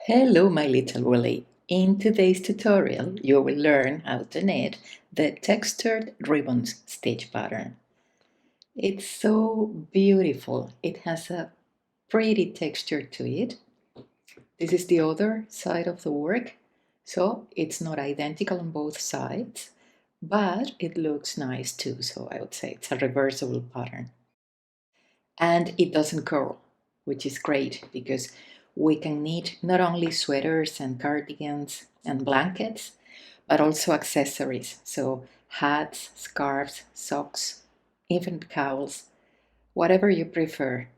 Hello, my little Willy. In today's tutorial, you will learn how to knit the textured ribbons stitch pattern. It's so beautiful. It has a pretty texture to it. This is the other side of the work, so it's not identical on both sides, but it looks nice too, so I would say it's a reversible pattern. And it doesn't curl, which is great because we can knit not only sweaters and cardigans and blankets, but also accessories. So hats, scarves, socks, even cowls, whatever you prefer.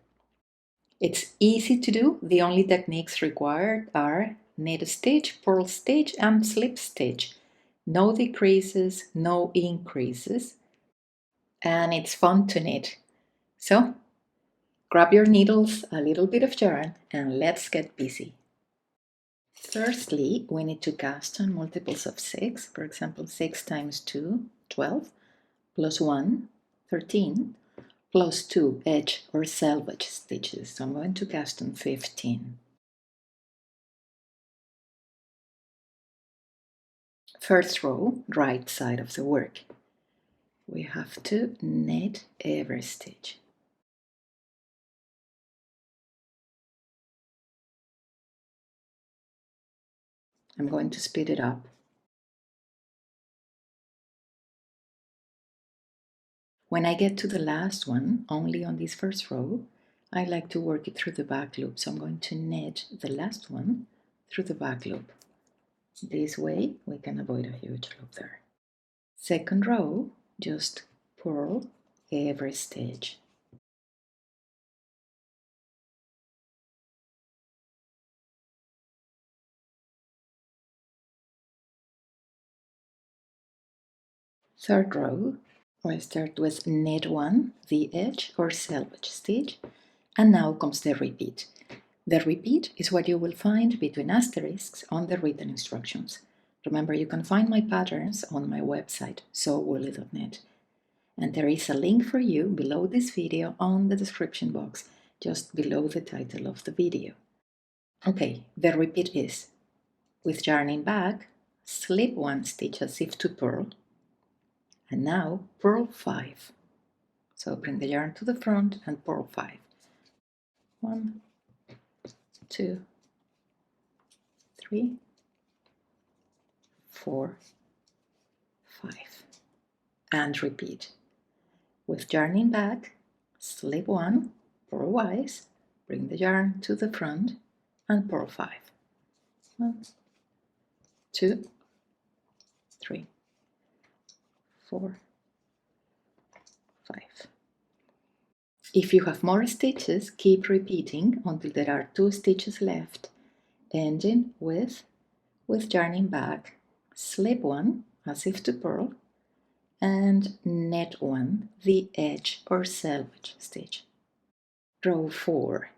It's easy to do. The only techniques required are knit stitch, purl stitch, and slip stitch. No decreases, no increases, and it's fun to knit. So grab your needles, a little bit of yarn, and let's get busy. Firstly, we need to cast on multiples of 6, for example, 6 times 2, 12, plus 1, 13, plus 2 edge or selvage stitches. So I'm going to cast on 15. First row, right side of the work. We have to knit every stitch. I'm going to speed it up. When I get to the last one, only on this first row, I like to work it through the back loop. So I'm going to knit the last one through the back loop. This way we can avoid a huge loop there. Second row, just purl every stitch. Third row, I start with knit 1, the edge or selvage stitch, and now comes the repeat. The repeat is what you will find between asterisks on the written instructions. Remember, you can find my patterns on my website, sewwoolly.net. And there is a link for you below this video on the description box, just below the title of the video. Okay, the repeat is, with yarning back, slip 1 stitch as if to purl, and now purl 5. So bring the yarn to the front and purl 5. 1, 2, 3, 4, 5. And repeat. With yarning back, slip 1, purlwise, bring the yarn to the front and purl 5. 1, 2, 3, 4, 5. If you have more stitches, keep repeating until there are 2 stitches left, ending with yarning back, slip 1 as if to purl, and knit 1, the edge or selvage stitch. Row 4,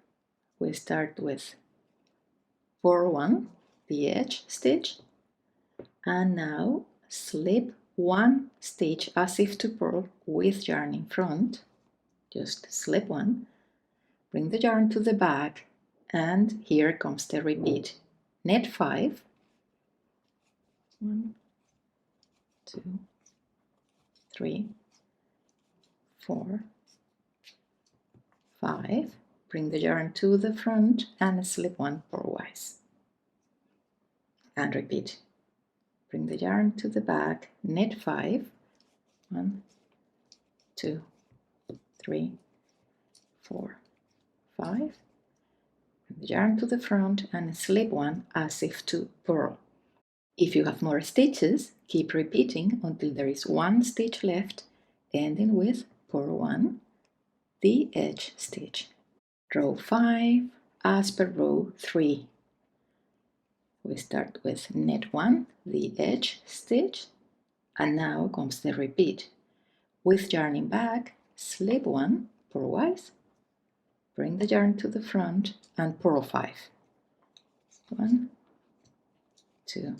we start with purl 1, the edge stitch, and now slip 1 stitch as if to purl with yarn in front, just slip 1, bring the yarn to the back, and here comes the repeat. Knit 5, 1, 2, 3, 4, 5, bring the yarn to the front and slip 1 purlwise. And repeat. Bring the yarn to the back, knit 5, 1, 2, 3, 4, 5. Bring the yarn to the front and slip 1 as if to purl. If you have more stitches, keep repeating until there is 1 stitch left, ending with purl 1, the edge stitch. Row 5 as per row 3. We start with knit 1, the edge stitch, and now comes the repeat. With yarning back, slip 1 purlwise, bring the yarn to the front and purl 5. 1, 2,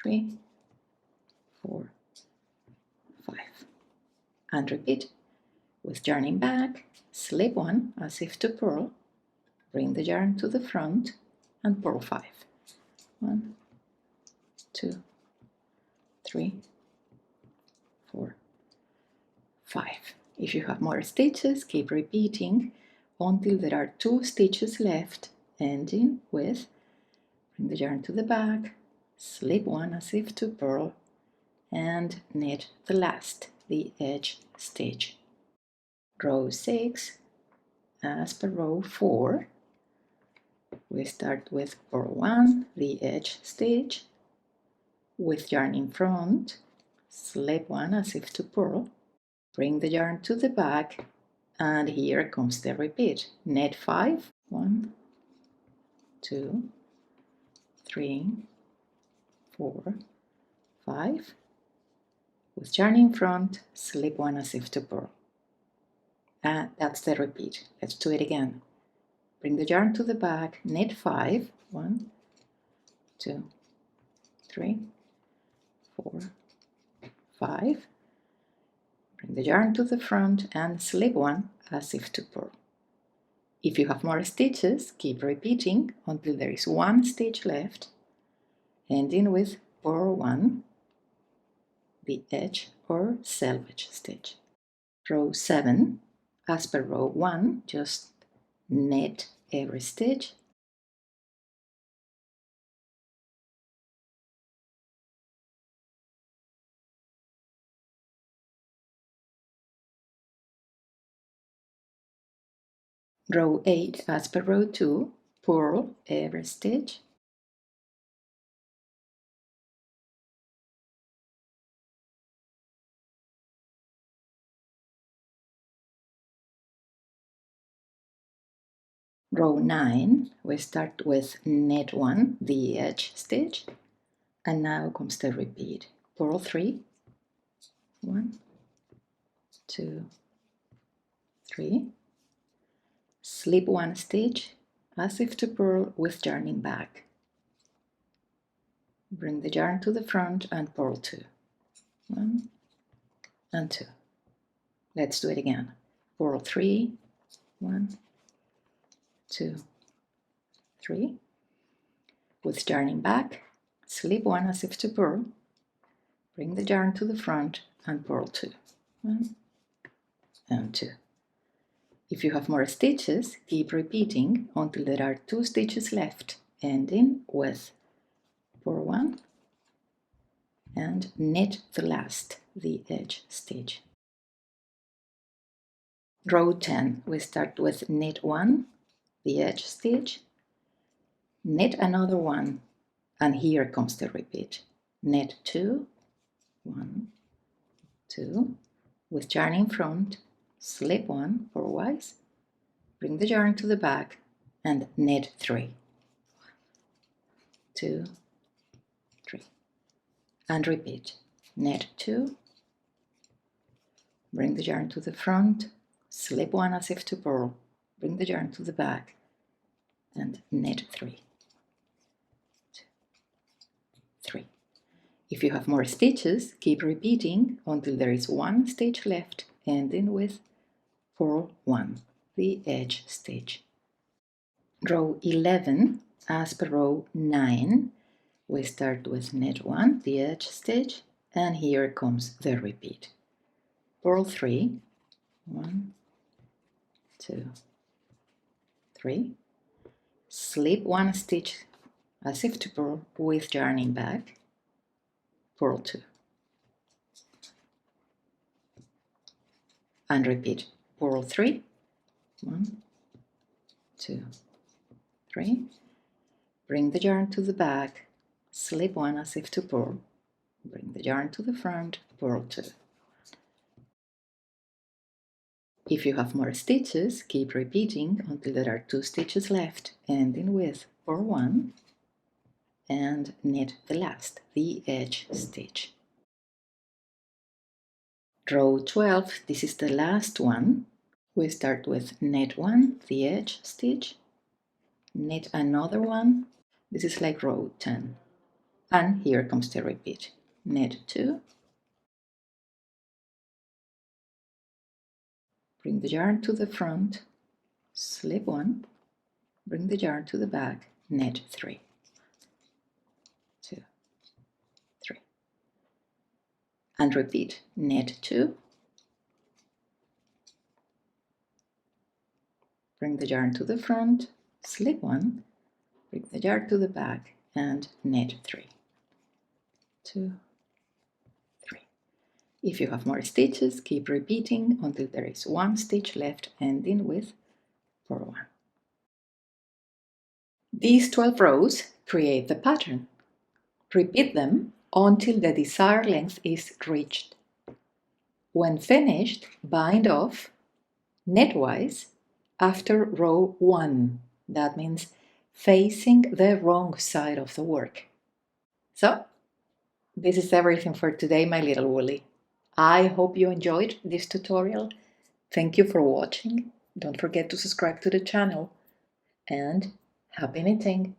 3, 4, 5. And repeat. With yarning back, slip 1 as if to purl, bring the yarn to the front and purl 5. 1, 2, 3, 4, 5. If you have more stitches, keep repeating until there are 2 stitches left, ending with bring the yarn to the back, slip 1 as if to purl, and knit the last, the edge stitch. Row 6, as per row 4, we start with purl 1, the edge stitch, with yarn in front, slip 1 as if to purl, bring the yarn to the back, and here comes the repeat. Knit 5, 1, 2, 3, 4, 5, with yarn in front, slip 1 as if to purl. And that's the repeat. Let's do it again. Bring the yarn to the back, knit 5, 1, 2, 3, 4, 5. Bring the yarn to the front and slip 1 as if to purl. If you have more stitches, keep repeating until there is 1 stitch left, ending with purl 1, the edge or selvage stitch. Row 7, as per row 1, just knit every stitch. Row 8, as per row 2, purl every stitch. Row 9, we start with knit 1, the edge stitch, and now comes the repeat. Purl 3, 1, 2, 3, slip 1 stitch as if to purl with yarning back. Bring the yarn to the front and purl 2, 1 and 2. Let's do it again. Purl 3, 1, 2, 3, with yarning back, slip 1 as if to purl, bring the yarn to the front and purl 2, 1 and 2. If you have more stitches, keep repeating until there are 2 stitches left, ending with purl 1 and knit the last, the edge stitch. Row 10, we start with knit 1, the edge stitch, knit another one, and here comes the repeat. Knit 2, 1, 2, with yarn in front, slip 1 fourwise, bring the yarn to the back, and knit 3, 2, 3, and repeat. Knit 2, bring the yarn to the front, slip 1 as if to purl, bring the yarn to the back, and knit 3, 2, 3. If you have more stitches, keep repeating until there is 1 stitch left, ending with purl 1, the edge stitch. Row 11, as per row 9, we start with knit 1, the edge stitch, and here comes the repeat. Purl 3, 1, 2, 3, slip 1 stitch as if to purl with yarning back, purl 2, and repeat. Purl 3, 1, 2, 3, bring the yarn to the back, slip 1 as if to purl, bring the yarn to the front, purl 2. If you have more stitches, keep repeating until there are 2 stitches left, ending with purl 1 and knit the last, the edge stitch. Row 12, this is the last one. We start with knit 1, the edge stitch, knit another one. This is like row 10. And here comes the repeat. Knit 2, bring the yarn to the front, slip 1, bring the yarn to the back, knit 3, 2, 3, and repeat knit 2, bring the yarn to the front, slip 1, bring the yarn to the back, and knit 3, 2, 3. If you have more stitches, keep repeating until there is 1 stitch left, ending with purl 1. These 12 rows create the pattern. Repeat them until the desired length is reached. When finished, bind off knitwise after row 1. That means facing the wrong side of the work. So, this is everything for today, my little woolly. I hope you enjoyed this tutorial. Thank you for watching. Don't forget to subscribe to the channel. And happy knitting!